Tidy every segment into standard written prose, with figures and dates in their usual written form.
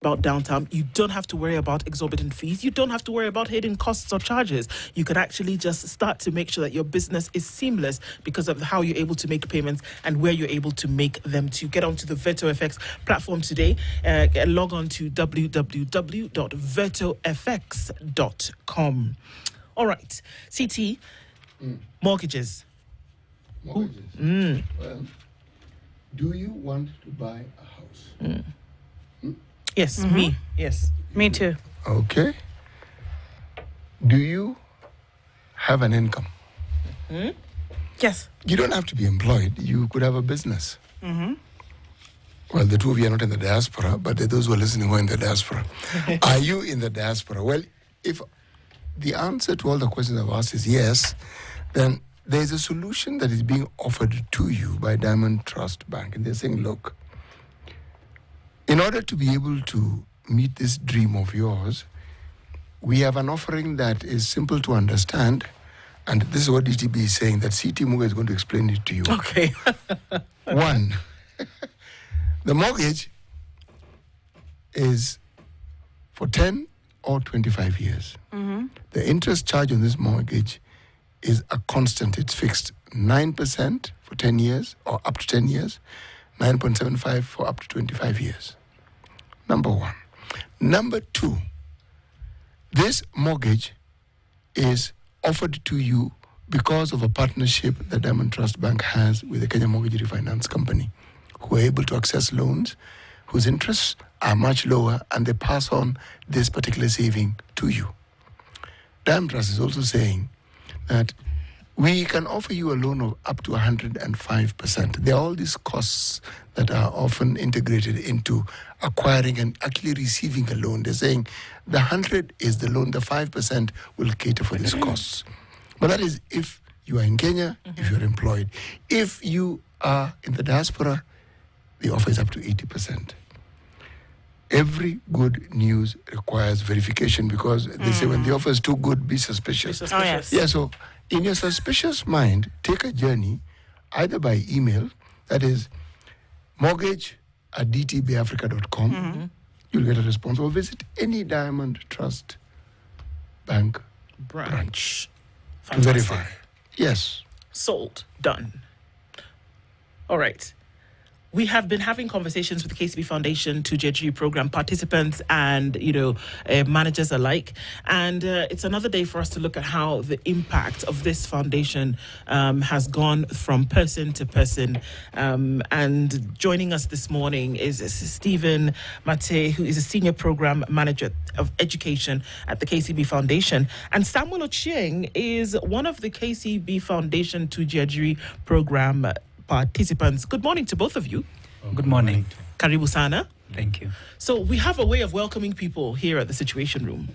about downtown. You don't have to worry about exorbitant fees. You don't have to worry about hidden costs or charges. You can actually just start to make sure that your business is seamless because of how you're able to make payments and where you're able to make them to. Get onto the VetoFX platform today. Log on to www.vetofx.com. All right. CT, mortgages. Mortgages. Well, do you want to buy a house? Yes, me. Yes. Me too. Okay. Do you have an income? Yes. You don't have to be employed. You could have a business. Well, the two of you are not in the diaspora, but those who are listening who are in the diaspora. Are you in the diaspora? Well, if the answer to all the questions I've asked is yes, then there's a solution that is being offered to you by Diamond Trust Bank. And they're saying, look, in order to be able to meet this dream of yours, we have an offering that is simple to understand. And this is what DTB is saying, that CT Muga is going to explain it to you. Okay. One, the mortgage is for 10 or 25 years. The interest charge on this mortgage is a constant. It's fixed 9% for 10 years or up to 10 years, 9.75 for up to 25 years. Number one. Number two, this mortgage is offered to you because of a partnership that Diamond Trust Bank has with the Kenya Mortgage Refinance Company, who are able to access loans whose interests are much lower, and they pass on this particular saving to you. Diamond Trust is also saying that we can offer you a loan of up to 105%. There are all these costs that are often integrated into acquiring and actually receiving a loan. They're saying the 100 is the loan, the 5% will cater for these costs. But that is if you are in Kenya, if you're employed. If you are in the diaspora, the offer is up to 80%. Every good news requires verification, because they say when the offer is too good, be suspicious. Oh, yes. Yeah, so in your suspicious mind, take a journey either by email, that is mortgage@dtbafrica.com. You'll get a response, or visit any Diamond Trust Bank branch to verify. Yes. Sold. Done. All right. We have been having conversations with the KCB Foundation, 2jiajiri program participants and, managers alike. And it's another day for us to look at how the impact of this foundation has gone from person to person. And joining us this morning is Stephen Mate, who is a senior program manager of education at the KCB Foundation. And Samuel Ochieng is one of the KCB Foundation 2jiajiri program participants. Good morning to both of you. Good morning. Karibu sana. Thank you. So we have a way of welcoming people here at the Situation Room.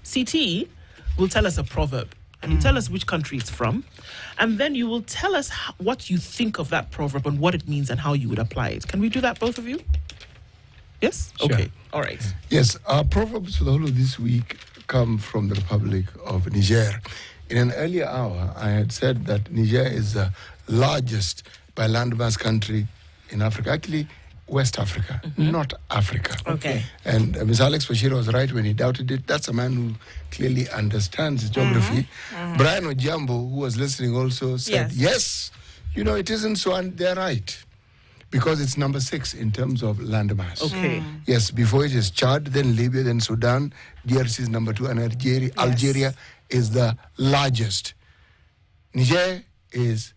CT will tell us a proverb, and you tell us which country it's from, and then you will tell us what you think of that proverb and what it means and how you would apply it. Can we do that, both of you? Yes? Sure. Okay. All right. Yes, our proverbs for the whole of this week come from the Republic of Niger. In an earlier hour, I had said that Niger is the largest by landmass country in Africa, actually West Africa, not Africa. Okay. And Ms. Alex Bashir was right when he doubted it. That's a man who clearly understands geography. Brian Ojambo, who was listening, also said, yes, it isn't so, and they're right. Because it's number 6 in terms of landmass. Okay. Yes, before it is Chad, then Libya, then Sudan. DRC is number 2, and Algeria is the largest. Niger is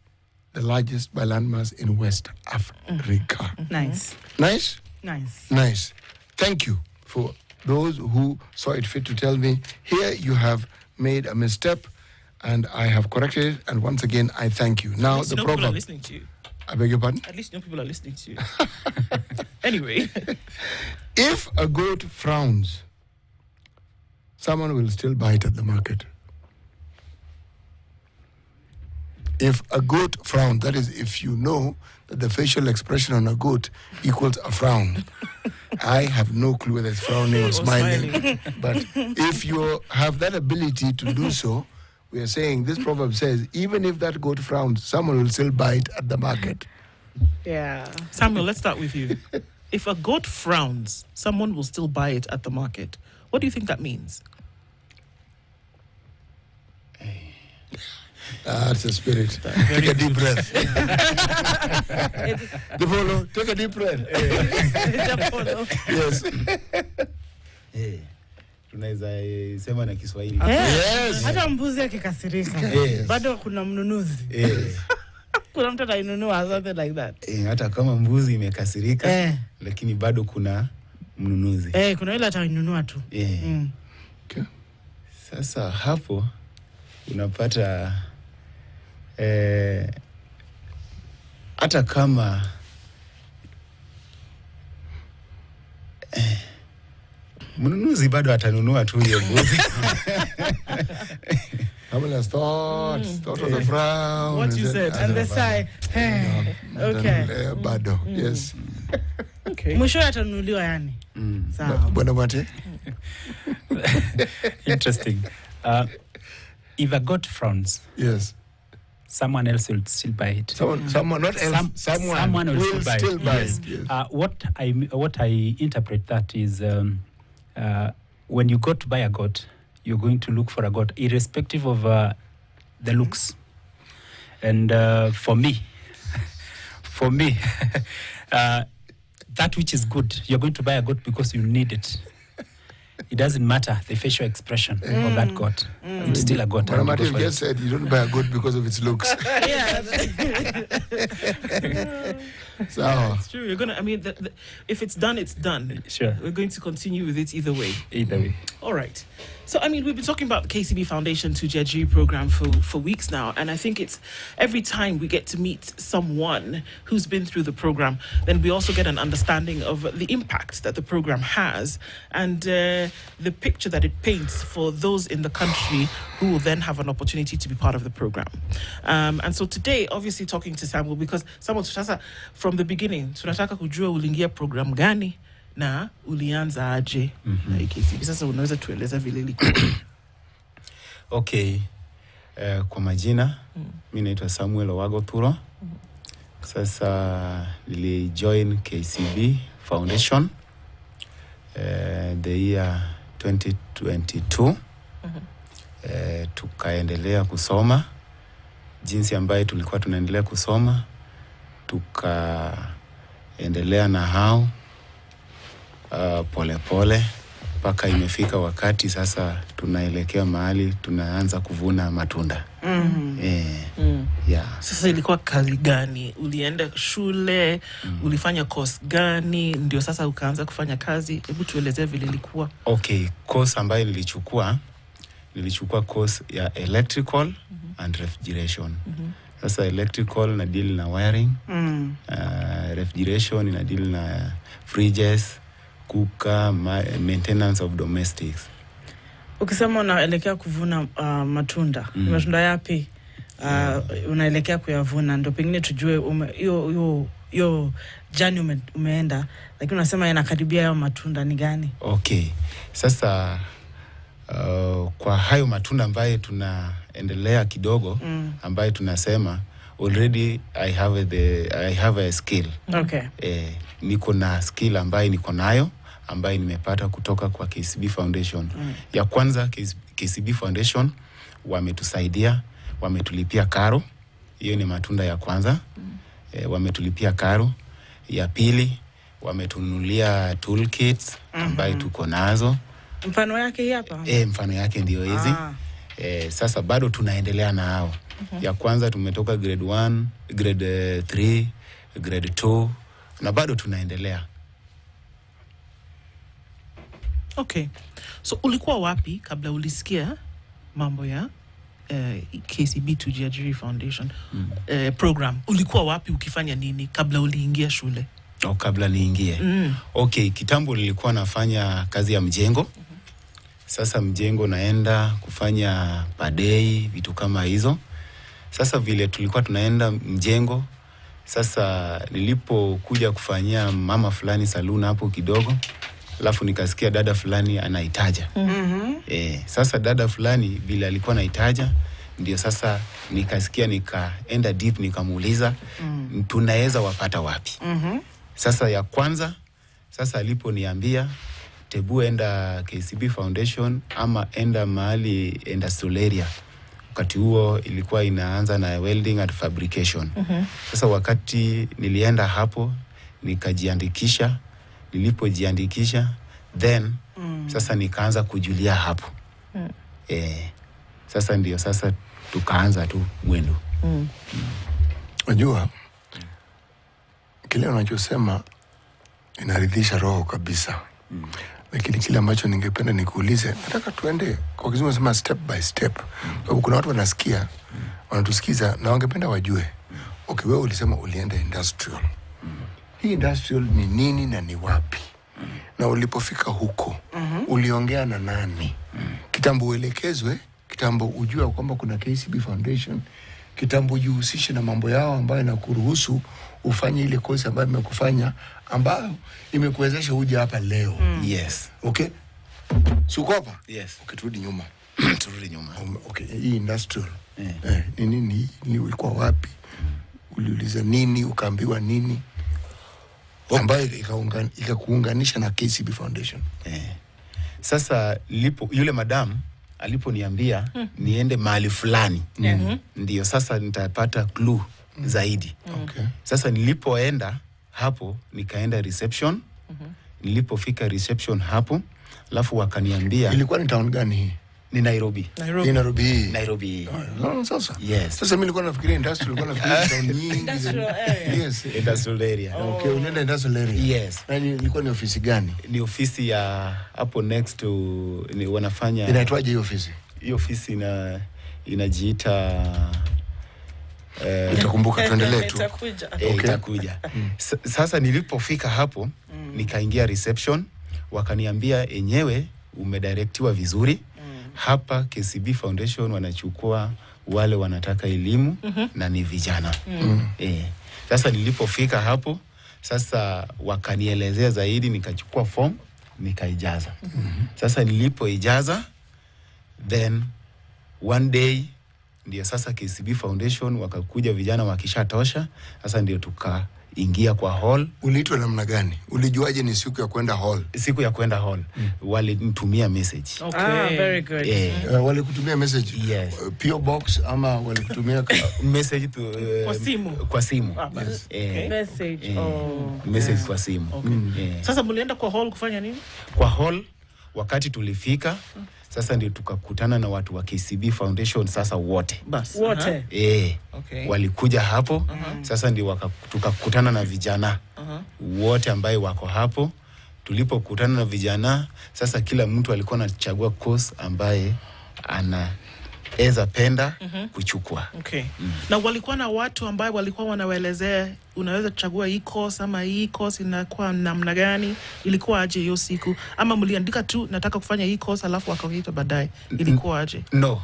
the largest by landmass in West Africa. Nice. Nice? Nice. Nice. Thank you for those who saw it fit to tell me, here you have made a misstep, and I have corrected it, and once again, I thank you. Now, the people are proverb. listening to you. I beg your pardon? At least people are listening to you. Anyway. If a goat frowns, someone will still bite at the market. If a goat frowns, that is, if you know that the facial expression on a goat equals a frown. I have no clue whether it's frowning or smiling. But if you have that ability to do so, we are saying, this proverb says, even if that goat frowns, someone will still bite at the market. Yeah. Samuel, let's start with you. if a goat frowns, someone will still buy it at the market. What do you think that means? It's a spirit. Take a deep breath. Devolo, take a deep breath. Yes. Tunaweza sema na Kiswahili. Yes. Hata mbuzi akikasirika. Bado kuna mnunuzi. Kuna mtu atainunua something like that. Hata kama mbuzi imekasirika, lakini bado kuna mnunuzi. Kuna yule atainunua tu. Okay. Sasa hapo unapata hata kama mnunuzi bado atanunua tu hiyo mbuzi. Hamlet thought on the frown. What you said. And the sigh. Okay. Bado. Yes. Okay. Mwisho atanunuliwa yani. Sawa. Bwana Mate? Interesting. If a goat frowns, Yes. someone else will still buy it. Someone, not else. Someone will still buy it. Yes. What I interpret that is when you go to buy a goat, you're going to look for a goat, irrespective of the looks. And for me, that which is good, you're going to buy a goat because you need it. It doesn't matter the facial expression of that goat. It's still a goat. But Martin just said you don't buy a goat because of its looks. So It's true. You're gonna. I mean, if it's done, it's done. Sure. We're going to continue with it either way. Either way. All right. So, I mean, we've been talking about the KCB Foundation 2jiajiri program for weeks now, and I think it's every time we get to meet someone who's been through the program, then we also get an understanding of the impact that the program has and the picture that it paints for those in the country who will then have an opportunity to be part of the program. And so today, obviously talking to Samuel, because Samuel, from the beginning, tunataka kujua uliingia program gani na ulianza aje na KCB. Sasa unaweza tueleza vile ilikuwa? Okay. Kwa majina, mimi naitwa Samuel Owagoturo. Sasa nilijoin KCB Foundation the year 2022. Tukaendelea kusoma jinsi ambayo tulikuwa tunaendelea kusoma, tukaendelea na hao pole pole mpaka imefika wakati sasa tunaelekea mahali tunaanza kuvuna matunda. Yeah. Sasa ilikuwa kazi gani? Ulienda shule, ulifanya course gani ndio sasa ukaanza kufanya kazi? Hebu tuelezee vile ilikuwa. Okay, course ambayo nilichukua course ya electrical and refrigeration. Sasa electrical na deal na wiring, refrigeration na deal na fridges, cooker, maintenance of domestics. Ukisema unaelekea kuvuna matunda, matunda yapi unaelekea kuyavuna? Ndio pengine tujue hiyo journey umeenda, lakini unasema yanakaribia hayo matunda ni gani? Okay. Sasa kwa hayo matunda ambayo tunaendelea kidogo, ambayo tunasema already I have a skill. Okay. Niko na skill ambayo niko nayo, ambayo nimepata kutoka kwa KCB Foundation. Ya kwanza, KCB Foundation wametusaidia, wametulipia karo. Hiyo ni matunda ya kwanza. Wametulipia karo. Ya pili, wametununulia toolkits ambayo tuko nazo. Mfano yake hii hapa? Mfano yake ndio hizi. Sasa bado tunaendelea na hao. Ya kwanza tumetoka grade 1, grade 3, grade 2 na bado tunaendelea. Okay. So ulikuwa wapi kabla ulisikia mambo ya KCB 2jiajiri Foundation program? Ulikuwa wapi ukifanya nini kabla uliingia shule? Kabla niingie. Okay, kitambo nilikuwa nafanya kazi ya mjengo. Sasa mjengo naenda kufanya padei, vitu kama hizo. Sasa vile tulikuwa tunaenda mjengo, sasa nilipokuja kufanyia mama fulani saluni hapo kidogo, alafu nikasikia dada fulani anahitaja. Sasa dada fulani vile alikuwa anahitaja, ndio sasa nikasikia, nikaenda deep, nikamuuliza tunaweza wapata wapi? Sasa ya kwanza Sasa aliponiambia tebu enda KCB Foundation ama enda mahali industrial area. Wakati huo ilikuwa inaanza na welding and fabrication. Sasa wakati nilienda hapo nikajiandikisha, nilipojiandikisha then sasa nikaanza kujulia hapo. Sasa ndio sasa tukaanza tu mwendo. Unajua kile unachosema inaridhisha roho kabisa. Lakini kile ambacho ningependa nikuulize, nataka tuende kwa kizungu nasema step by step. Sababu kuna watu wanasikia, wanatusikiza na wangependa wajue. Okay, wewe ulisema ulienda industrial. Hii industrial ni nini na ni wapi? Na ulipofika huko, uliongea na nani? Kitambo uelekezwe, kitambo ujue kwamba kuna KCB Foundation, kitambo ujihusishe na mambo yao ambayo inakuruhusu ufanye ile kozi ambayo imekufanya, ambayo imekuwezesha uje hapa leo. Yes. Okay? Sukopa? Yes. Okay, turudi nyuma. Turudi nyuma. Okay, hii industrial. Ni nini? Ni ulikuwa wapi? Uliuliza nini? Ukaambiwa nini? Ambayo ikakuunganisha na KCB Foundation. Sasa yule madam aliponiambia niende mahali fulani, ndio sasa nitapata clue zaidi. Okay. Sasa nilipoenda hapo nikaenda reception. Nilipofika reception hapo, alafu wakaniambia Ilikuwa ni town gani hii? ni Nairobi. Nairobi. No, sasa. Yes. Sasa mimi nilikuwa nafikiria industrial, nilikuwa nafikiria town nyingi. Industrial area. Yes. Industrial area. Okay, unaenda industrial area. Yes. Na ilikuwa ni ofisi gani? Ni ofisi ya hapo next to wanafanya. Inaitwaje hiyo ofisi? Hiyo ofisi inajiita Utakumbuka, tuendelee tu. Itakuja. Itakuja. Sasa nilipofika hapo nikaingia reception, wakaniambia enyewe umedirectiwa vizuri. Hapa KCB Foundation wanachukua wale wanataka elimu na ni vijana. Sasa nilipofika hapo, sasa wakanielezea zaidi, nikachukua form nikaijaza. Sasa nilipoijaza then one day ndio sasa KCB Foundation wakakuja vijana wakishatosha, sasa ndio tukaingia kwa hall. Uliitwa namna gani? Ulijuaje ni siku ya kwenda hall? Siku ya kwenda hall walinitumia message. Okay. Very good. Walikutumia message? Yes. PO box ama walikutumia message kwa simu. Yes. Message. Message kwa simu. Sasa mlienda kwa hall kufanya nini? Kwa hall wakati tulifika, sasa ndio tukakutana na watu wa KCB Foundation sasa wote. Wote. Okay. Walikuja hapo. Sasa ndio tukakutana na vijana wote ambaye wako hapo. Tulipokutana na vijana, sasa kila mtu alikuwa anachagua course ambaye anaweza penda kuchukua. Okay. Na walikuwa na watu ambao walikuwa wanawaelezea unaweza kuchagua hii course ama hii course inakuwa namna gani? Ilikuwa aje hiyo siku? Ama mliandika tu nataka kufanya hii course alafu wakaita baadaye? Ilikuwa aje? No.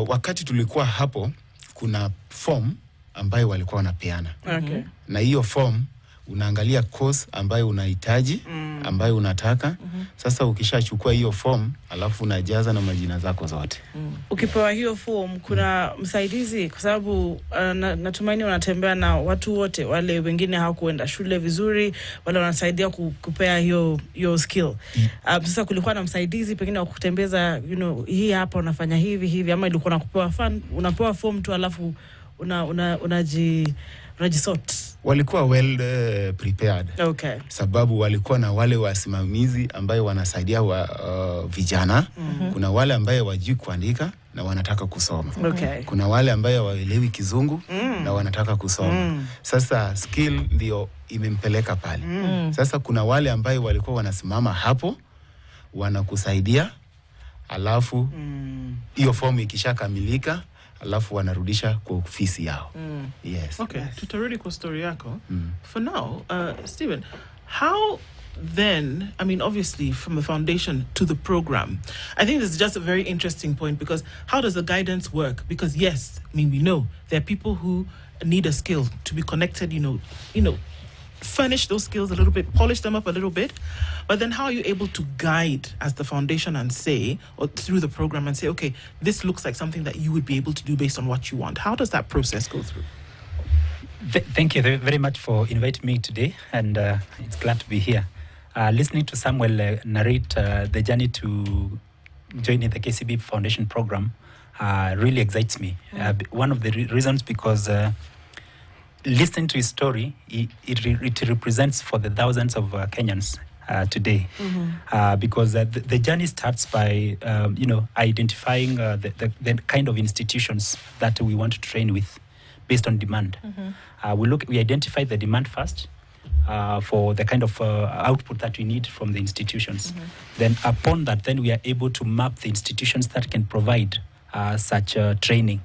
Wakati tulikuwa hapo kuna form ambayo walikuwa wanapeana. Okay. Na hiyo form unaangalia course ambayo unahitaji, ambayo unataka. Sasa ukishachukua hiyo form, alafu unajaza na majina zako zote. Ukipewa hiyo form, kuna msaidizi kwa sababu natumaini unatembea na watu wote, wale wengine hawakuenda shule vizuri, wale wanasaidia kupea hiyo skill. Sasa kulikuwa na msaidizi pengine wa kutembeza, hii hapa unafanya hivi ama ilikuwa unapewa form tu alafu unajisort? Walikuwa well prepared. Okay. Sababu walikuwa na wale wasimamizi ambayo wanasaidia vijana. Kuna wale ambayo wajui kuandika na wanataka kusoma. Okay. Kuna wale ambayo waelewi kizungu na wanataka kusoma. Sasa skill ndio imempeleka pale. Sasa kuna wale ambayo walikuwa wanasimama hapo wanakusaidia, alafu hiyo form ikishakamilika alafu wanarudisha kwa ofisi yao. Yes. Okay, tutarudi kwa story yako. For now, Stephen, how then, I mean, obviously from the foundation to the program, I think this is just a very interesting point, because how does the guidance work? Because yes, I mean, we know there are people who need a skill to be connected, furnish those skills a little bit, polish them up a little bit. But then how are you able to guide as the foundation and say, or through the program and say, okay, this looks like something that you would be able to do based on what you want? How does that process go through? Thank you very much for inviting me today, and it's glad to be here. Listening to Samuel narrate the journey to joining the KCB Foundation program really excites me. One of the reasons because listening to his story, it represents for the thousands of Kenyans today, because the journey starts by identifying the kind of institutions that we want to train with based on demand. We identify the demand first for the kind of output that we need from the institutions. Then upon that, then we are able to map the institutions that can provide such training.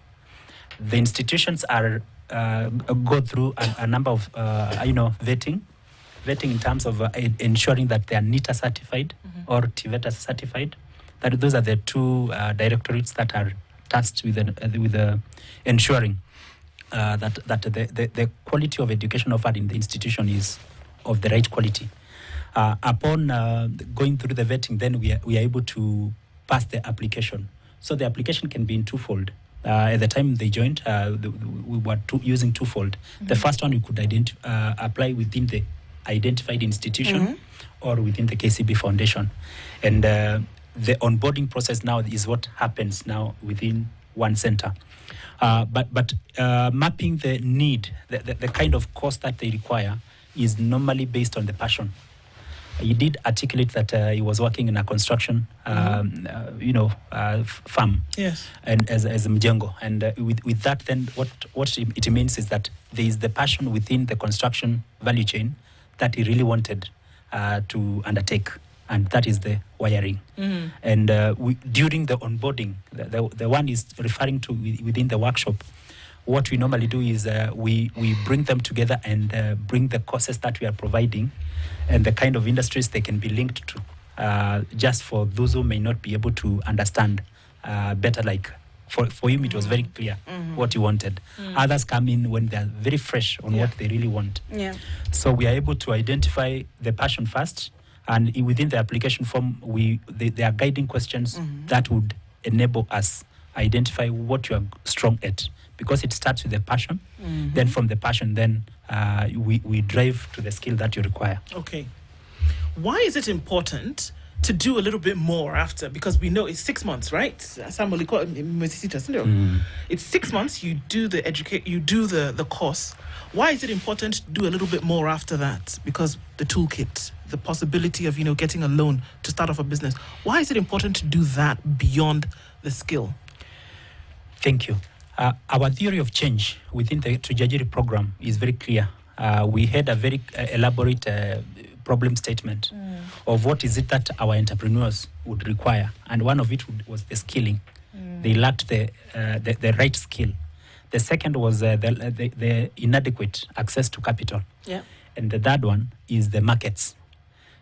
The institutions are go through a number of vetting in terms of ensuring that they are NITA certified or TVETA certified. That those are the two directorates that are tasked with ensuring that the quality of education offered in the institution is of the right quality. Upon going through the vetting, then we are able to pass the application. So the application can be in twofold. At the time they joined, we were using twofold. The first one, we could apply within the identified institution or within the KCB Foundation. And the onboarding process now is what happens now within one center. But mapping the need, the kind of course that they require is normally based on the passion. He did articulate that he was working in a construction, farm. Yes. And as a mjengo, and with that, then what it means is that there is the passion within the construction value chain that he really wanted to undertake, and that is the wiring. And during the onboarding, the one is referring to within the workshop. What we normally do is we bring them together and bring the courses that we are providing and the kind of industries they can be linked to, just for those who may not be able to understand better. Like for him, it was very clear what he wanted. Others come in when they are very fresh on what they really want. Yeah. So we are able to identify the passion first, and within the application form, there are guiding questions that would enable us identify what you are strong at, because it starts with the passion. Then from the passion, then we drive to the skill that you require. Okay. Why is it important to do a little bit more after? Because we know it's 6 months, right? It's 6 months. You do the course. Why is it important to do a little bit more after that? Because the toolkit, the possibility of getting a loan to start off a business. Why is it important to do that beyond the skill? Thank you. Our theory of change within the 2jiajiri program is very clear. We had a very elaborate problem statement of what is it that our entrepreneurs would require, and one of it was the skilling. They lacked the right skill. The second was the inadequate access to capital. Yeah. And the third one is the markets.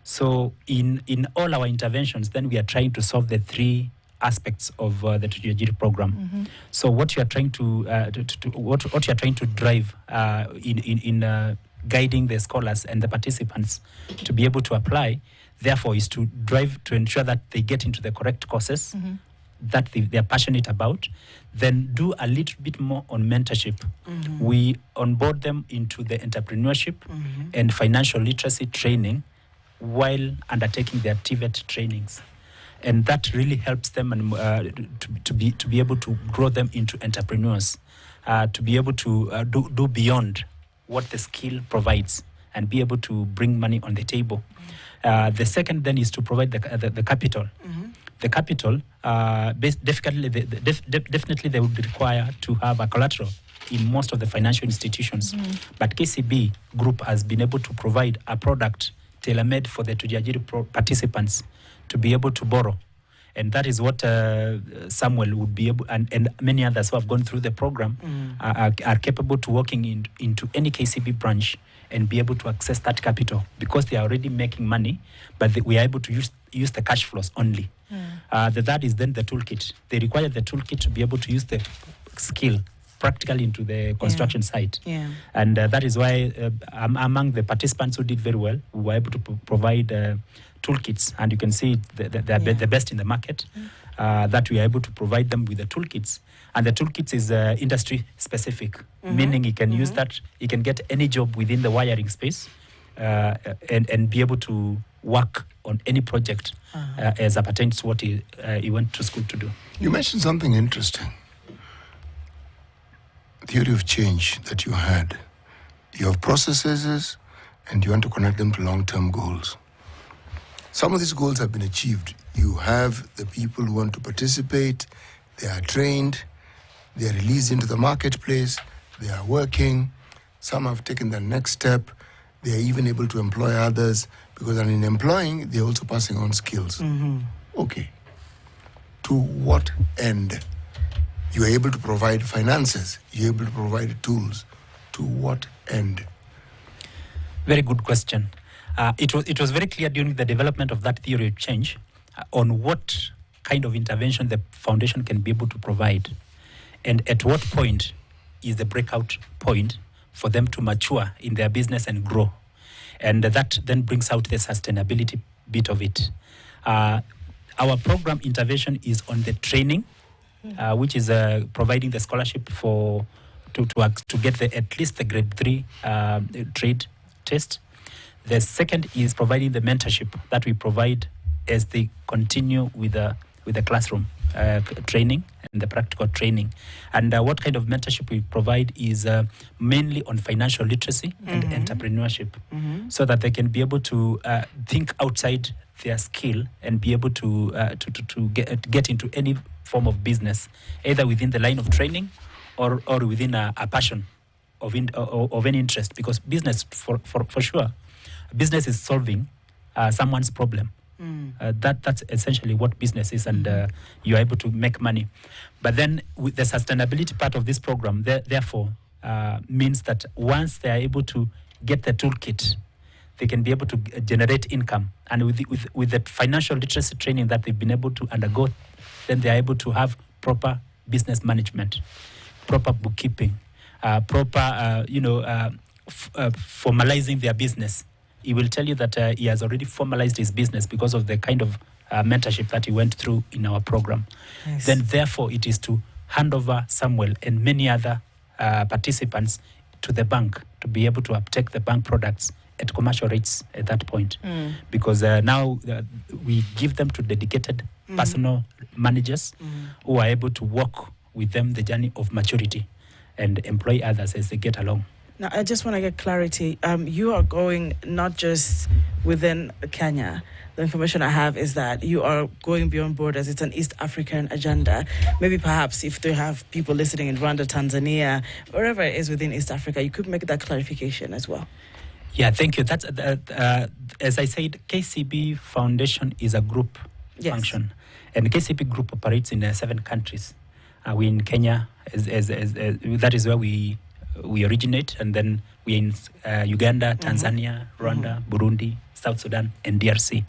So in all our interventions, then we are trying to solve the three aspects of the 2jiajiri program. So what you are trying to what you are trying to drive in guiding the scholars and the participants to be able to apply, therefore, is to drive to ensure that they get into the correct courses that they are passionate about. Then do a little bit more on mentorship. We onboard them into the entrepreneurship and financial literacy training while undertaking their TVET trainings. And that really helps them to be able to grow them into entrepreneurs, to be able to do beyond what the skill provides and be able to bring money on the table. The second then is to provide the capital. The capital, definitely they would require to have a collateral in most of the financial institutions. But KCB Group has been able to provide a product tailor-made for the 2jiajiri participants to be able to borrow. And that is what Samuel would be able, and many others who have gone through the program are capable to walking into any KCB branch and be able to access that capital, because they are already making money, but we are able to use the cash flows only. The third is then the toolkit. They require the toolkit to be able to use the skill practically into the construction site. Yeah. And that is why among the participants who did very well, we were able to provide toolkits, and you can see they're the best in the market. that we are able to provide them with the toolkits. And the toolkits is industry specific, meaning you can use that, you can get any job within the wiring space and be able to work on any project as it pertains to what he went to school to do. You mentioned something interesting. Theory of change that you had. You have processes and you want to connect them to long-term goals. Some of these goals have been achieved. You have the people who want to participate, they are trained, they are released into the marketplace, they are working, some have taken the next step, they are even able to employ others, because in employing, they're also passing on skills. Okay. To what end? You are able to provide finances, you're able to provide tools. To what end? Very good question. It was very clear during the development of that theory of change on what kind of intervention the foundation can be able to provide, and at what point is the breakout point for them to mature in their business and grow. And that then brings out the sustainability bit of it. Our program intervention is on the training, which is providing the scholarship to get at least the grade 3 trade test. The second is providing the mentorship that we provide as they continue with the classroom training and the practical training. And what kind of mentorship we provide is mainly on financial literacy and entrepreneurship, so that they can be able to think outside their skill and be able to get into any form of business, either within the line of training or within a passion of any interest. Because business, for sure, business is solving someone's problem. That's essentially what business is, and you are able to make money. But then with the sustainability part of this program, therefore, means that once they are able to get the toolkit, they can be able to generate income. And with the financial literacy training that they've been able to undergo, then they are able to have proper business management, proper bookkeeping, proper, formalizing their business. He will tell you that he has already formalized his business because of the kind of mentorship that he went through in our program. Nice. Then, therefore, it is to hand over Samuel and many other participants to the bank to be able to uptake the bank products at commercial rates at that point. Because now we give them to dedicated personal managers who are able to walk with them the journey of maturity and employ others as they get along. Now, I just want to get clarity. You are going not just within Kenya. The information I have is that you are going beyond borders. It's an East African agenda. Maybe perhaps if they have people listening in Rwanda, Tanzania, wherever it is within East Africa, you could make that clarification as well. Yeah, thank you. That's as I said, KCB Foundation is a group function. And KCB Group operates in 7 countries. We in Kenya, that is where we originate, and then we're in Uganda, Tanzania, Rwanda, Burundi, South Sudan, and DRC.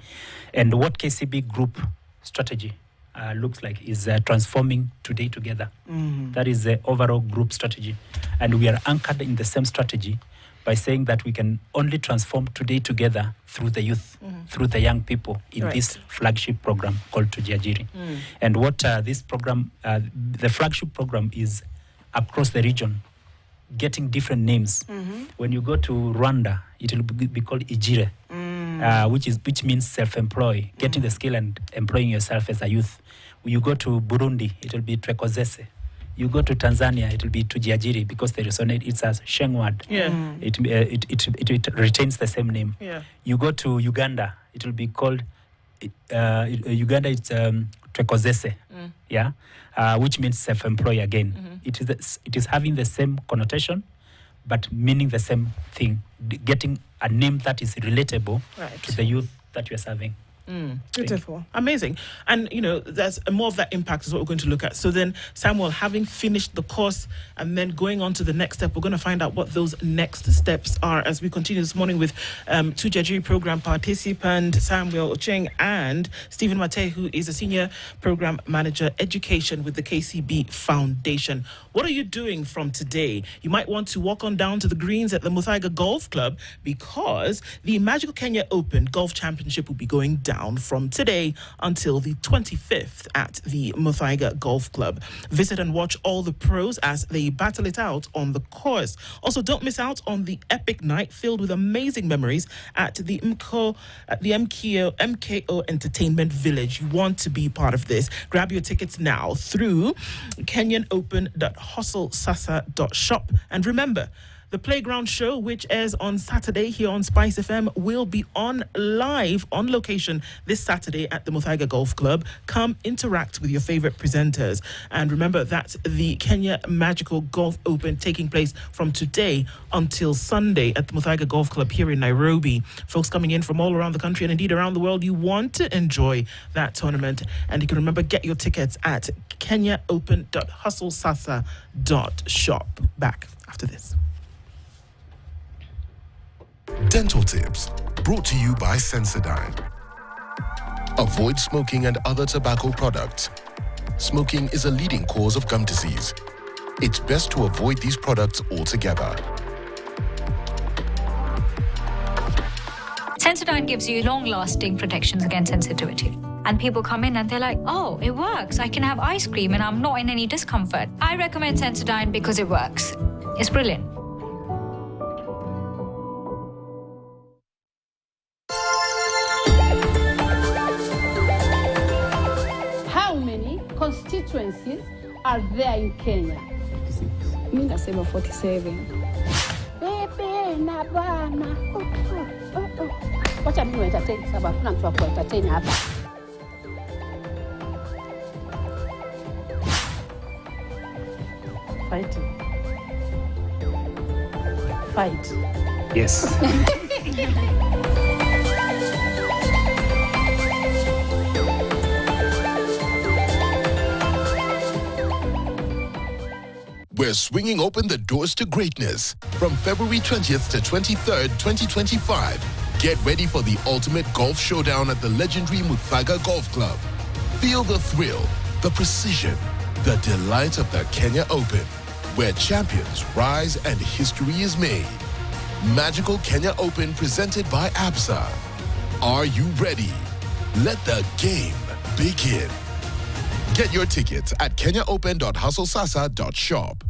And what KCB Group strategy looks like is transforming today together. That is the overall group strategy. And we are anchored in the same strategy by saying that we can only transform today together through the youth, through the young people in this flagship program called 2jiajiri. And what this program, the flagship program is across the region, getting different names. When you go to Rwanda, it will be called Ijire, which means self-employ, getting the skill and employing yourself as a youth. When you go to Burundi, it will be Twekozese. You go to Tanzania, it will be 2jiajiri because they resonate. It's a Sheng word. It retains the same name. You go to Uganda, it will be called Uganda. It's Twekozese. Which means self-employed again. It is having the same connotation, but meaning the same thing. Getting a name that is relatable to the youth that you're serving. Beautiful. Amazing. And, there's more of that impact is what we're going to look at. So then, Samuel, having finished the course and then going on to the next step, we're going to find out what those next steps are as we continue this morning with 2jiajiri program participant Samuel Ocheng and Stephen Mate, who is a senior program manager education with the KCB Foundation. What are you doing from today? You might want to walk on down to the greens at the Muthaiga Golf Club because the Magical Kenya Open Golf Championship will be going down. Showdown from today until the 25th at the Muthaiga Golf Club. Visit and watch all the pros as they battle it out on the course. Also, don't miss out on the epic night filled with amazing memories at the MKO Entertainment Village. You want to be part of this. Grab your tickets now through kenyanopen.hustlesasa.shop. And remember, the Playground Show, which airs on Saturday here on Spice FM, will be on live on location this Saturday at the Muthaiga Golf Club. Come interact with your favorite presenters. And remember, that's the Kenya Magical Golf Open taking place from today until Sunday at the Muthaiga Golf Club here in Nairobi. Folks coming in from all around the country and indeed around the world, you want to enjoy that tournament. And you can remember, get your tickets at kenyanopen.hustlesasa.shop. Back after this. Dental tips brought to you by Sensodyne. Avoid smoking and other tobacco products. Smoking is a leading cause of gum disease. It's best to avoid these products altogether. Sensodyne gives you long-lasting protections against sensitivity. And people come in and they're like, oh, it works. I can have ice cream and I'm not in any discomfort. I recommend Sensodyne because it works. It's brilliant. Constituencies are there in Kenya? 56. Mimi nasema 47. Pepe na bana. Wacha mimi entertain sababu hakuna mtu wa kuentertain hapa. Fight. Yes. We're swinging open the doors to greatness. From February 20th to 23rd, 2025, get ready for the ultimate golf showdown at the legendary Muthaiga Golf Club. Feel the thrill, the precision, the delight of the Kenya Open, where champions rise and history is made. Magical Kenya Open presented by ABSA. Are you ready? Let the game begin. Get your tickets at kenyanopen.hustlesasa.shop.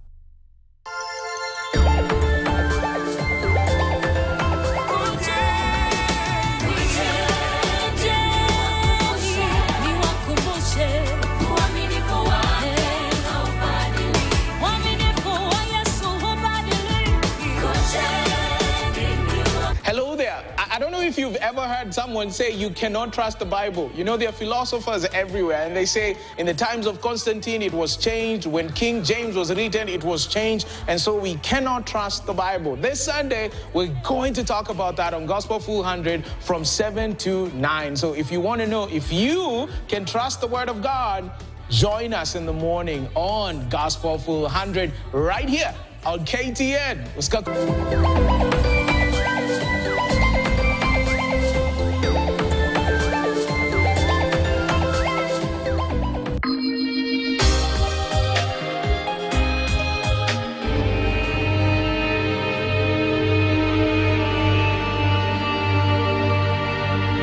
Hello there. I don't know if you've ever heard someone say you cannot trust the Bible. You know, there are philosophers everywhere, and they say in the times of Constantine, it was changed. When King James was written, it was changed. And so we cannot trust the Bible. This Sunday, we're going to talk about that on Gospel Full 100 from 7 to 9. So if you want to know if you can trust the Word of God, join us in the morning on Gospel Full 100 right here on KTN. Let's go.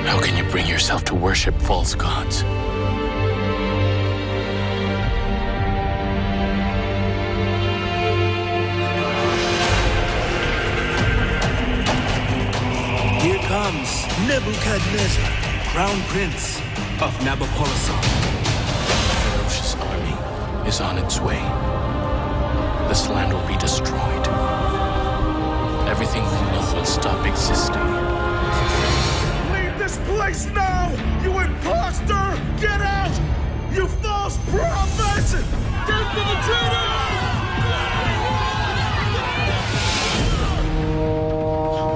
How can you bring yourself to worship false gods? Here comes Nebuchadnezzar, crown prince of Nabopolassar. A ferocious army is on its way. This land will be destroyed. Everything we know will stop existing. This place now! You imposter! Get out! You false prophet! Death for the traitor!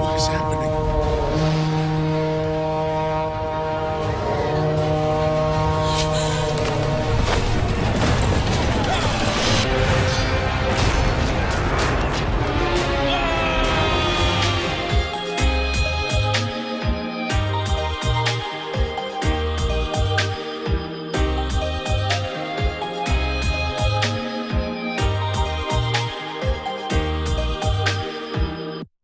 What is happening?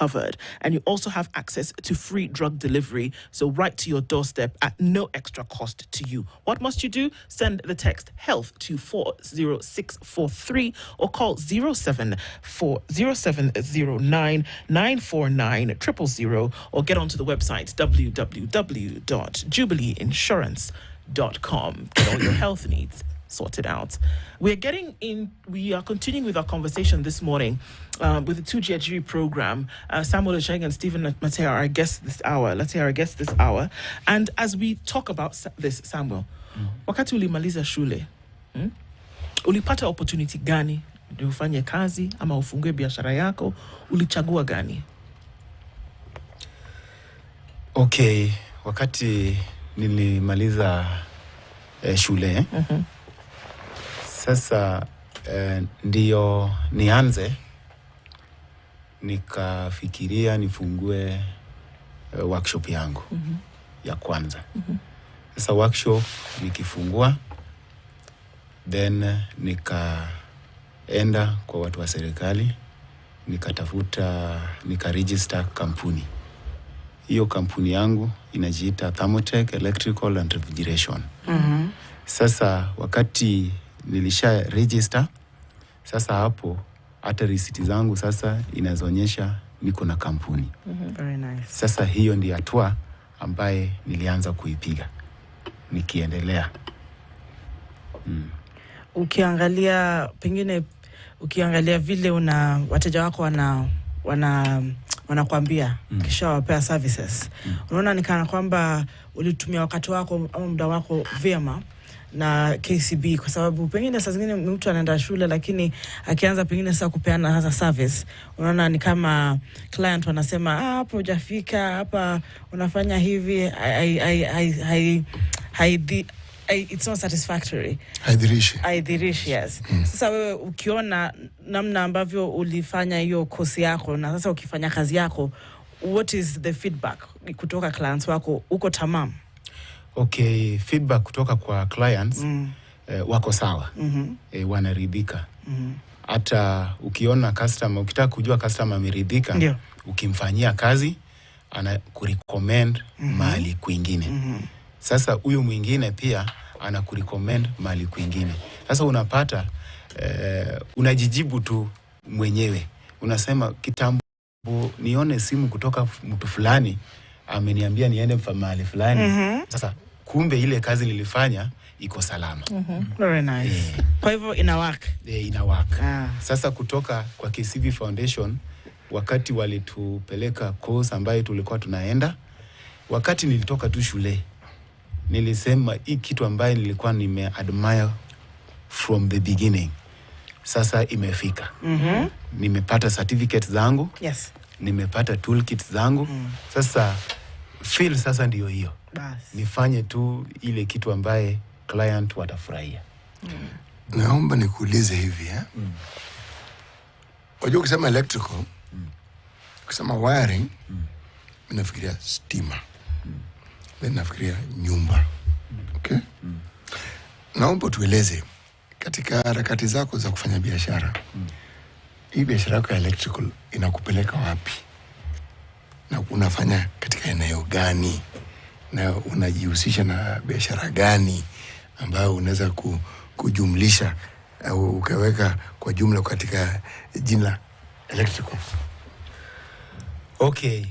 covered. And you also have access to free drug delivery, so right to your doorstep at no extra cost to you. What must you do? Send the text HEALTH to 40643 or call 0709 949 000 or get onto the website www.jubileeinsurance.com. Get all your health needs sorted out. We are continuing with our conversation this morning with the 2jiajiri program. Samuel Ocheng and Stephen Mateo are our guests this hour. Let's hear our guests this hour. And as we talk about this, Samuel, wakati ulimaliza shule, ulipata opportunity gani? Ndio ufanye kazi ama ufungue biashara yako? Ulichagua gani? Okay, wakati nilimaliza shule, sasa ndio nianze, nikafikiria nifungue workshop yangu ya kwanza. Sasa workshop nikifungua, then nikaenda kwa watu wa serikali, nika-register kampuni. Hiyo kampuni yangu inajiita Thermotech Electrical and Refrigeration. Sasa wakati nilisha register, sasa hapo hata risiti zangu sasa inazoonyesha niko na kampuni. Very nice. Sasa hiyo ndio hatua ambaye nilianza kuipiga nikiendelea. Ukiangalia vile wateja wako wanakuambia kisha wapea services. Unaona nikana kwamba ulitumia wakati wako au muda wako vyema na KCB, kwa sababu pengine saa zingine mtu anaenda shule lakini akianza pengine sasa kupeana hasa service, unaona ni kama client wanasema hapo hujafika, hapa unafanya hivi, it's not satisfactory. Haidhirishi, yes. Sasa wewe ukiona namna ambavyo ulifanya hiyo kosi yako na sasa ukifanya kazi yako, what is the feedback kutoka clients wako? Uko tamam? Okay, feedback kutoka kwa clients wako sawa. Wanaridhika. Hata ukiona customer, ukitaka kujua customer ameridhika, ukimfanyia kazi ana kurecommend mahali kwingine. Sasa huyu mwingine pia ana kurecommend mahali kwingine. Sasa unapata unajijibu tu mwenyewe. Unasema kitambo nione simu kutoka mtu fulani ameniambia niende mahali fulani. Sasa kumbe ile kazi nilifanya iko salama. Very nice. Kwa hivyo ina work. Ina work. Sasa kutoka kwa KCB Foundation, wakati walitupeleka course ambayo tulikuwa tunaenda, wakati nilitoka tu shule, nilisema hii kitu ambayo nilikuwa nimeadmire from the beginning, sasa imefika. Nimepata certificates zangu. Yes. Nimepata toolkits zangu. Sasa feel sasa ndio hiyo. Nifanye tu ile kitu ambaye client watafurahia. Naomba nikuulize hivi, Wajua kusema electrical, kusema wiring, nafikiria stima. Nafikiria nyumba. Okay? Naomba tueleze katika harakati zako za kufanya biashara. Hii biashara yako ya electrical inakupeleka wapi? Na unafanya katika eneo gani? Na unajihusisha na biashara gani ambayo unaweza kujumlisha au ukaweka kwa jumla katika jina electrical? Okay.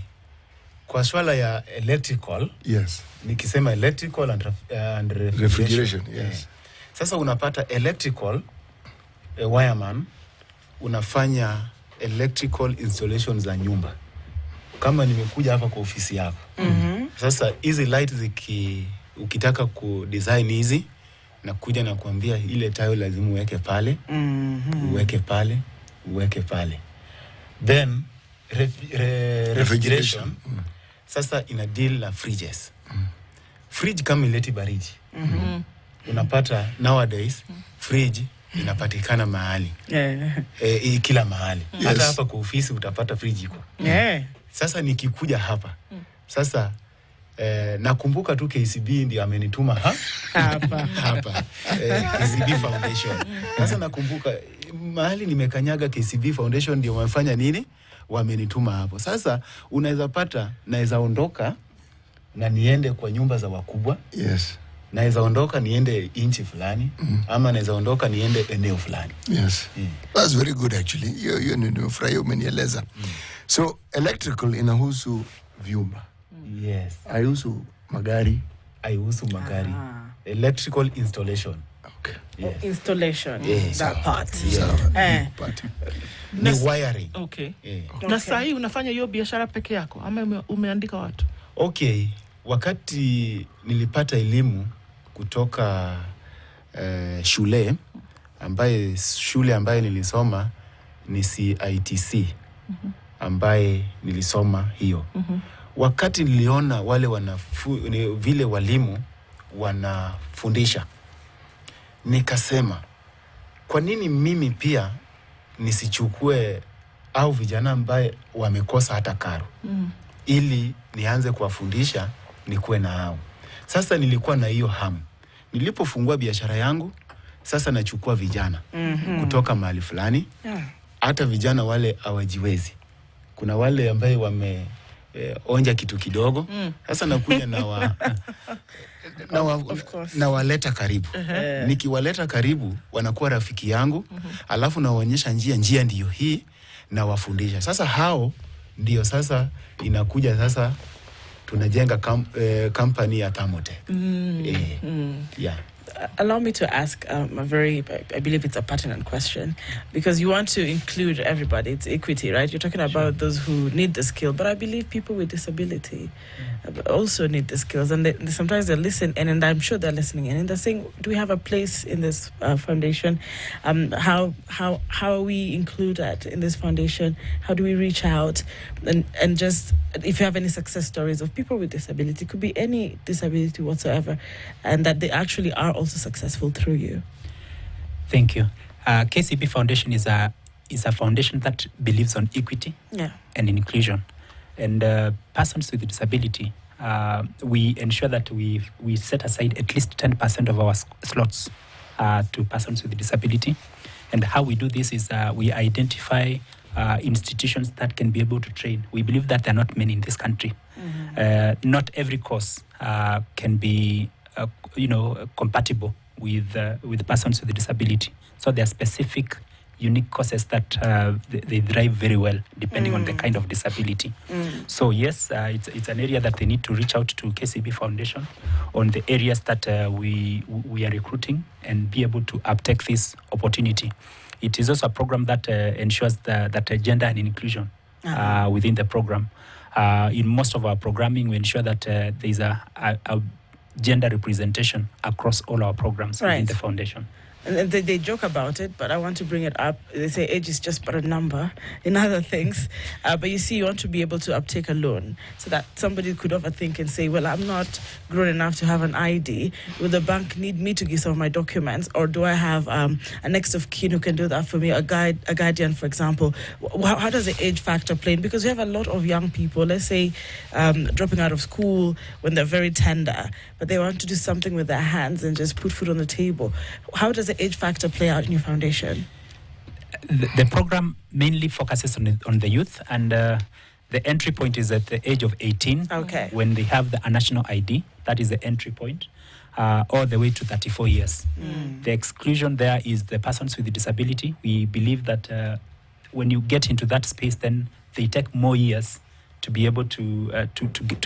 Kwa swala ya electrical, nikisema electrical and refrigeration. Yes. Sasa unapata electrical wireman unafanya electrical installation za nyumba. Kama nimekuja hapa kwa ofisi yako. Sasa hizi lights ukitaka kudesign hizi, na kuja na kuambia ile tile lazima uweke pale, uweke pale, uweke pale. Then refrigeration. Sasa ina deal na fridges. Fridge kama ileti baridi. Unapata nowadays fridge inapatikana mahali. Kila mahali. Hata hapa kwa ofisi utapata fridge iko. Sasa nikikuja hapa. Sasa nakumbuka tu KCB ndio amenituma hapa. KCB Foundation. Sasa nakumbuka mahali nimekanyaga KCB Foundation ndio wamefanya nini? wamenituma hapo. Sasa unaweza pata naweza ondoka na niende kwa nyumba za wakubwa. Yes. Naweza ondoka niende inchi fulani ama naweza ondoka niende eneo fulani. Yes. That's very good actually. You nimefurahia umenieleza. So electrical inahusu vyumba. Yes. Haihusu magari. Haihusu magari. Electrical installation. Okay. Yes. Installation. Yes. That part. Yeah. Ni wiring. Okay. Na sasa hii unafanya hiyo biashara peke yako ama umeandika watu? Okay. Wakati nilipata elimu kutoka shule ambaye nilisoma ni CITC ambaye nilisoma hiyo. Wakati niliona wale vile walimu wanafundisha, nikasema kwa nini mimi pia nisichukue au vijana ambaye wamekosa hata karo ili nianze kuwafundisha nikuwe na hao. Sasa nilikuwa na hiyo hamu. Nilipofungua biashara yangu, sasa nachukua vijana kutoka mahali fulani. Hata vijana wale hawajiwezi. Kuna wale ambaye onja kitu kidogo. Sasa nakuja na waleta karibu. Nikiwaleta karibu wanakuwa rafiki yangu, alafu nawaonyesha njia ndiyo hii na wafundisha. Sasa hao ndio sasa inakuja sasa tunajenga company ya Thermotech. Yeah. Allow me to ask a I believe it's a pertinent question, because you want to include everybody. It's equity, right? You're talking about those who need the skill, but I believe people with disability also need the skills, and sometimes they listen, and I'm sure they're listening in, and they're saying, do we have a place in this foundation? How we include that in this foundation? How do we reach out? And just, if you have any success stories of people with disability, could be any disability whatsoever, and that they actually are also successful through you. Thank you. KCB Foundation is a foundation that believes on equity and inclusion. And persons with disability, we ensure that we set aside at least 10% of our slots to persons with disability. And how we do this is we identify institutions that can be able to train. We believe that there are not many in this country. Not every course can be compatible with persons with disability. So there are specific, unique courses that they drive very well, depending on the kind of disability. So yes, it's an area that they need to reach out to KCB Foundation on the areas that we are recruiting and be able to uptake this opportunity. It is also a program that ensures that gender and inclusion within the program. In most of our programming, we ensure that there is a gender representation across all our programs within the foundation. And they joke about it, but I want to bring it up. They say age is just but a number in other things. But you see, you want to be able to uptake a loan so that somebody could overthink and say, well, I'm not grown enough to have an ID. Will the bank need me to give some of my documents? Or do I have a next of kin who can do that for me, a guardian, for example? How does the age factor play in? Because we have a lot of young people, let's say, dropping out of school when they're very tender, but they want to do something with their hands and just put food on the table. How does the age factor play out in your foundation? The program mainly focuses on the youth, and the entry point is at the age of 18, when they have the national ID. That is the entry point, all the way to 34 years. The exclusion there is the persons with disability. We believe that when you get into that space, then they take more years to be able to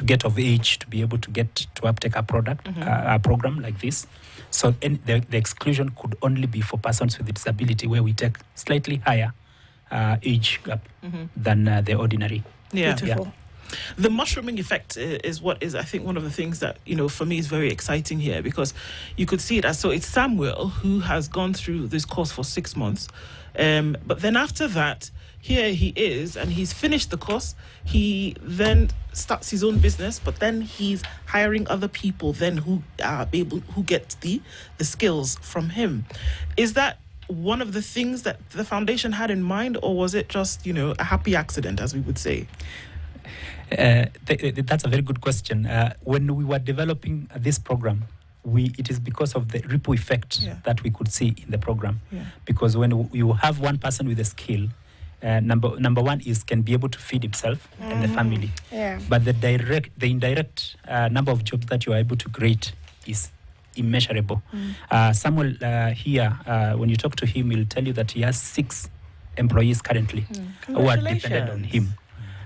get of age, to be able to get to uptake a product, a program like this. So the exclusion could only be for persons with disability, where we take slightly higher age gap than the ordinary. Beautiful. The mushrooming effect is what is, I think, one of the things that, for me is very exciting here, because you could see it as, so it's Samuel who has gone through this course for 6 months. But then after that, here he is, and he's finished the course. He then starts his own business, but then he's hiring other people then who get the skills from him. Is that one of the things that the foundation had in mind, or was it just, a happy accident, as we would say? That's a very good question. When we were developing this program, it is because of the ripple effect that we could see in the program. Because when you have one person with a skill, number one is can be able to feed himself and the family. Yeah. But the indirect number of jobs that you are able to create is immeasurable. Samuel here, when you talk to him, he'll tell you that he has 6 employees currently who are dependent on him,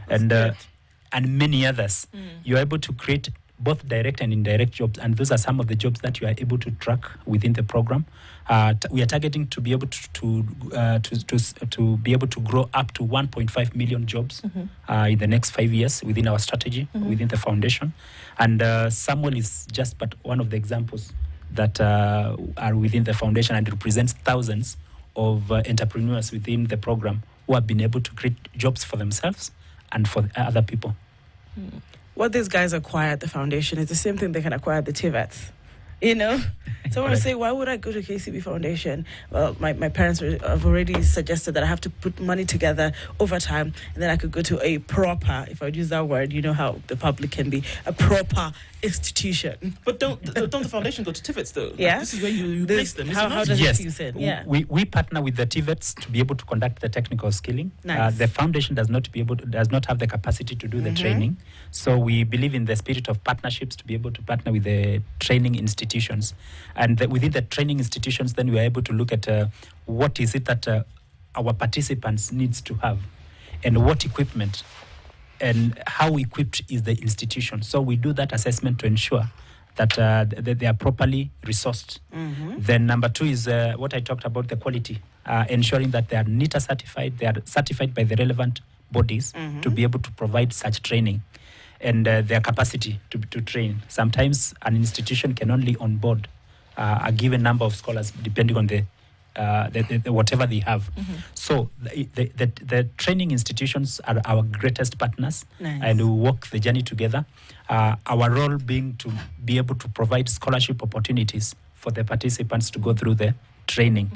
and many others. You're able to create both direct and indirect jobs, and those are some of the jobs that you are able to track within the program. We are targeting to be able to be able to grow up to 1.5 million jobs in the next 5 years within our strategy, within the foundation. And Samuel is just but one of the examples that are within the foundation, and represents thousands of entrepreneurs within the program who have been able to create jobs for themselves and for other people. What these guys acquire at the foundation is the same thing they can acquire at the TVETs. You know, someone will say, why would I go to KCB Foundation? Well, my parents have already suggested that I have to put money together over time, and then I could go to a proper, if I would use that word, you know how the public can be, a proper institution. But don't the foundation go to TVETs though? Yeah. This is where you place them. How does it use it? Yeah. We partner with the TVETs to be able to conduct the technical skilling. Nice. The foundation does not have the capacity to do the training. So we believe in the spirit of partnerships to be able to partner with the training institutions. And within the training institutions, then we are able to look at what is it that our participants needs to have, and what equipment and how equipped is the institution. So we do that assessment to ensure that they are properly resourced. Then number 2 is what I talked about, the quality, ensuring that they are NITA certified, they are certified by the relevant bodies to be able to provide such training, and their capacity to train. Sometimes an institution can only onboard a given number of scholars depending on the whatever they have. So the training institutions are our greatest partners. Nice. And we walk the journey together. Our role being to be able to provide scholarship opportunities for the participants to go through the training,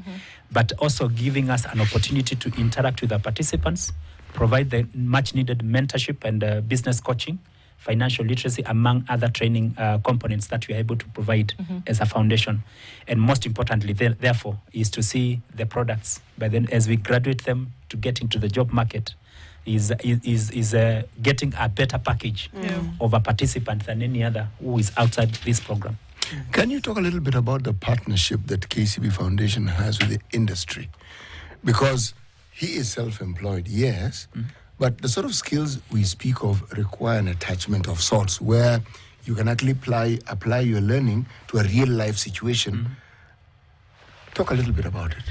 but also giving us an opportunity to interact with the participants, provide the much needed mentorship and business coaching, financial literacy, among other training components that we are able to provide as a foundation. And most importantly, therefore, is to see the products, but then as we graduate them to get into the job market, is getting a better package of a participant than any other who is outside this program. Can you talk a little bit about the partnership that KCB Foundation has with the industry? Because he is self-employed, yes, but the sort of skills we speak of require an attachment of sorts where you can actually apply your learning to a real-life situation. Talk a little bit about it.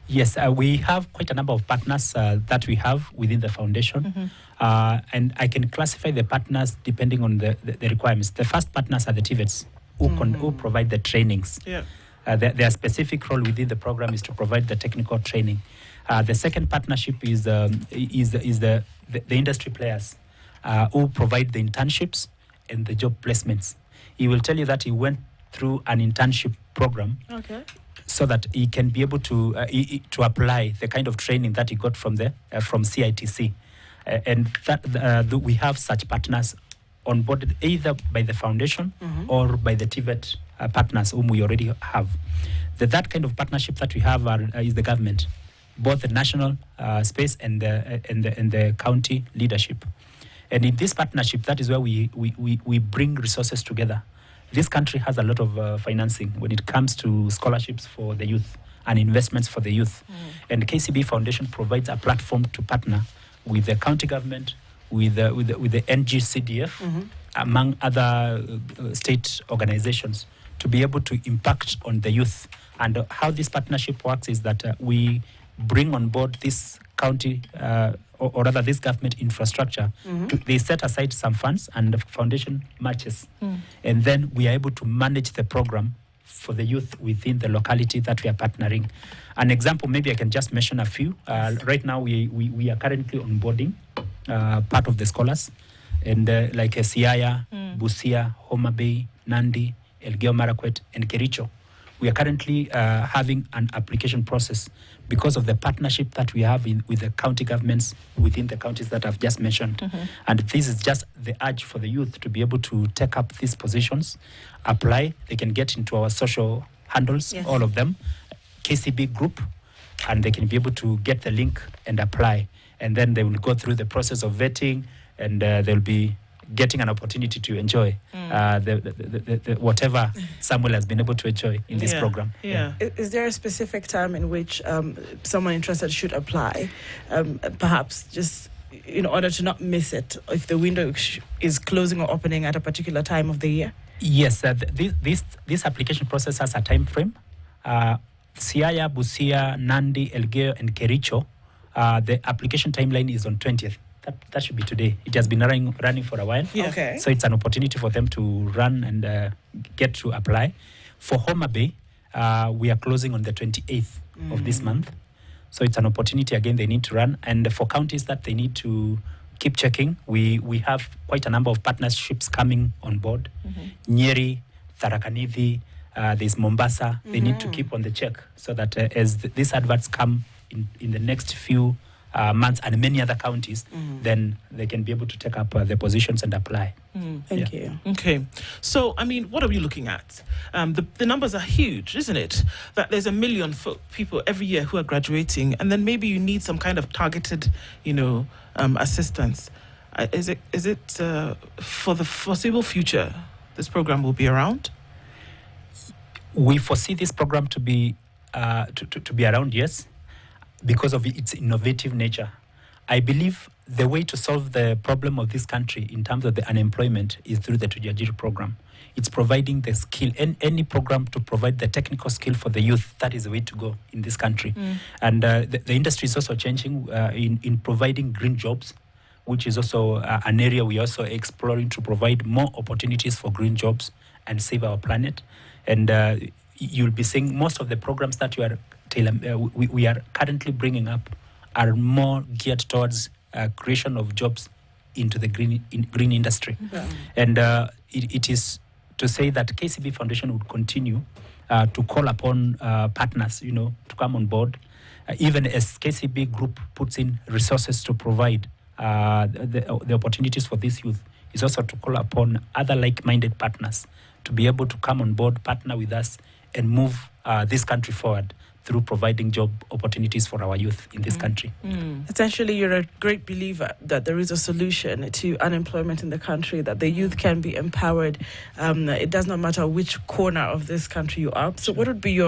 Yes, we have quite a number of partners that we have within the foundation. And I can classify the partners depending on the requirements. The first partners are the TVETs who provide the trainings. Their specific role within the program is to provide the technical training. The second partnership is the industry players who provide the internships and the job placements. He will tell you that he went through an internship program so that he can be able to apply the kind of training that he got from CITC. And that we have such partners onboarded either by the foundation or by the TVET partners whom we already have. That kind of partnership that we have is the government, both the national space and the county leadership. And in this partnership, that is where we bring resources together. This country has a lot of financing when it comes to scholarships for the youth and investments for the youth. And KCB Foundation provides a platform to partner with the county government, with the NGCDF, among other state organizations, to be able to impact on the youth. And how this partnership works is that we bring on board this county, or rather this government infrastructure. They set aside some funds and the foundation matches. And then we are able to manage the program for the youth within the locality that we are partnering. An example, maybe I can just mention a few. Right now we are currently onboarding part of the scholars, and like Siaya, Busia, Homa Bay, Nandi, Elgeyo Marakwet, and Kericho. We are currently having an application process because of the partnership that we have with the county governments within the counties that I've just mentioned. And this is just the urge for the youth to be able to take up these positions, apply. They can get into our social handles, all of them, KCB Group, and they can be able to get the link and apply. And then they will go through the process of vetting, and they'll be getting an opportunity to enjoy the whatever Samuel has been able to enjoy in this program. Yeah. Is there a specific time in which someone interested should apply? Perhaps just in order to not miss it, if the window is closing or opening at a particular time of the year? Yes, this application process has a time frame. Siaya, Busia, Nandi, Elgeyo, and Kericho, the application timeline is on 20th. That should be today. It has been running for a while. Yeah. Okay. So it's an opportunity for them to run and get to apply. For Homa Bay, we are closing on the 28th of this month. So it's an opportunity, again, they need to run. And for counties that they need to keep checking, we have quite a number of partnerships coming on board. Nyeri, Tharaka Nithi, there's Mombasa. They need to keep on the check so that as these adverts come in the next few months and many other counties, then they can be able to take up the positions and apply. Thank you. Okay. So, I mean, what are we looking at? The numbers are huge, isn't it? That there's 1 million people every year who are graduating, and then maybe you need some kind of targeted, assistance. Is it for the foreseeable future this program will be around? We foresee this program to be around, yes, because of its innovative nature. I believe the way to solve the problem of this country in terms of the unemployment is through the 2jiajiri program. It's providing the skill, any program to provide the technical skill for the youth. That is the way to go in this country. And the industry is also changing in providing green jobs, which is also an area we are also exploring to provide more opportunities for green jobs and save our planet. And you'll be seeing most of the programs that we are currently bringing up are more geared towards creation of jobs into the green industry. And it is to say that KCB Foundation would continue to call upon partners, to come on board, even as KCB Group puts in resources to provide the opportunities for this youth, is also to call upon other like-minded partners to be able to come on board, partner with us, and move this country forward through providing job opportunities for our youth in this country. Essentially, you're a great believer that there is a solution to unemployment in the country, that the youth can be empowered. It does not matter which corner of this country you are. So what would be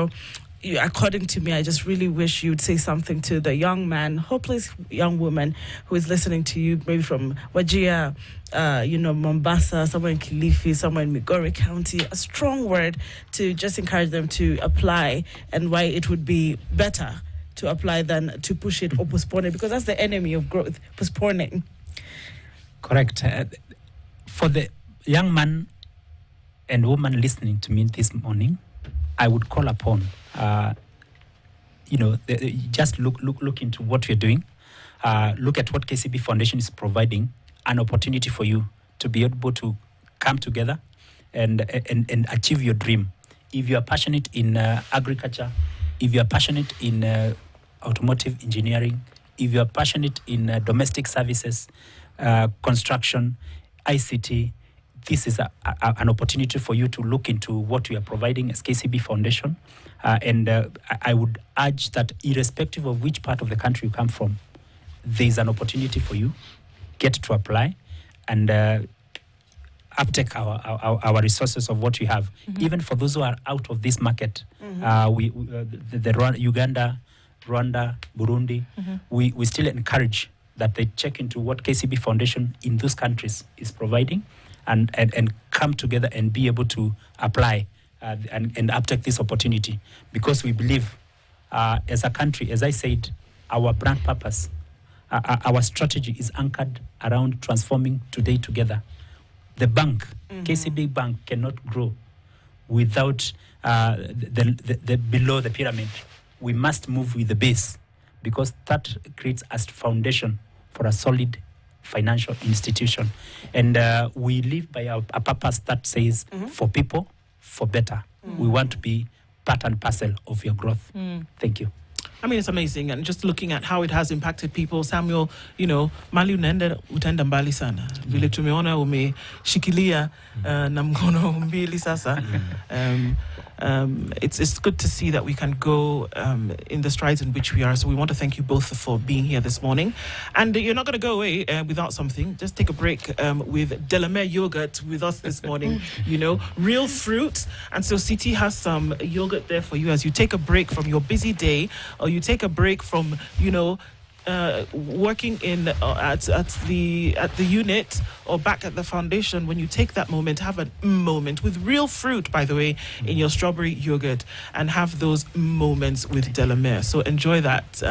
according to me, I just really wish you'd say something to the young man, hopeless young woman who is listening to you, maybe from Wajir, Mombasa, somewhere in Kilifi, somewhere in Migori County, a strong word to just encourage them to apply, and why it would be better to apply than to push it or postpone it, because that's the enemy of growth, postponing. Correct. For the young man and woman listening to me this morning, I would call upon, just look into what we're doing. Look at what KCB Foundation is providing, an opportunity for you to be able to come together and achieve your dream. If you are passionate in agriculture, if you are passionate in automotive engineering, if you are passionate in domestic services, construction, ICT, this is an opportunity for you to look into what we are providing as KCB Foundation. And I would urge that irrespective of which part of the country you come from, there is an opportunity for you. Get to apply and uptake our resources of what we have. Even for those who are out of this market, Uganda, Rwanda, Burundi, we still encourage that they check into what KCB Foundation in those countries is providing, and come together and be able to apply and uptake this opportunity, because we believe as a country, as I said, our brand purpose, our strategy is anchored around transforming today together. The bank, KCB Bank, cannot grow without the below the pyramid. We must move with the base, because that creates a foundation for a solid financial institution. And we live by a purpose that says, for people, for better. We want to be part and parcel of your growth. Thank you. I mean, it's amazing. And just looking at how it has impacted people, Samuel, mali unaenda utenda mbali sana. Vile tumeona umeshikilia na mkono mbili sasa. It's good to see that we can go in the strides in which we are. So we want to thank you both for being here this morning. And you're not going to go away without something. Just take a break with Delamere yogurt with us this morning. Real fruit. And so CT has some yogurt there for you as you take a break from your busy day, or you take a break from, working in at the unit or back at the foundation. When you take that moment, have a moment with real fruit, by the way, in your strawberry yogurt, and have those moments with Delamere. So enjoy that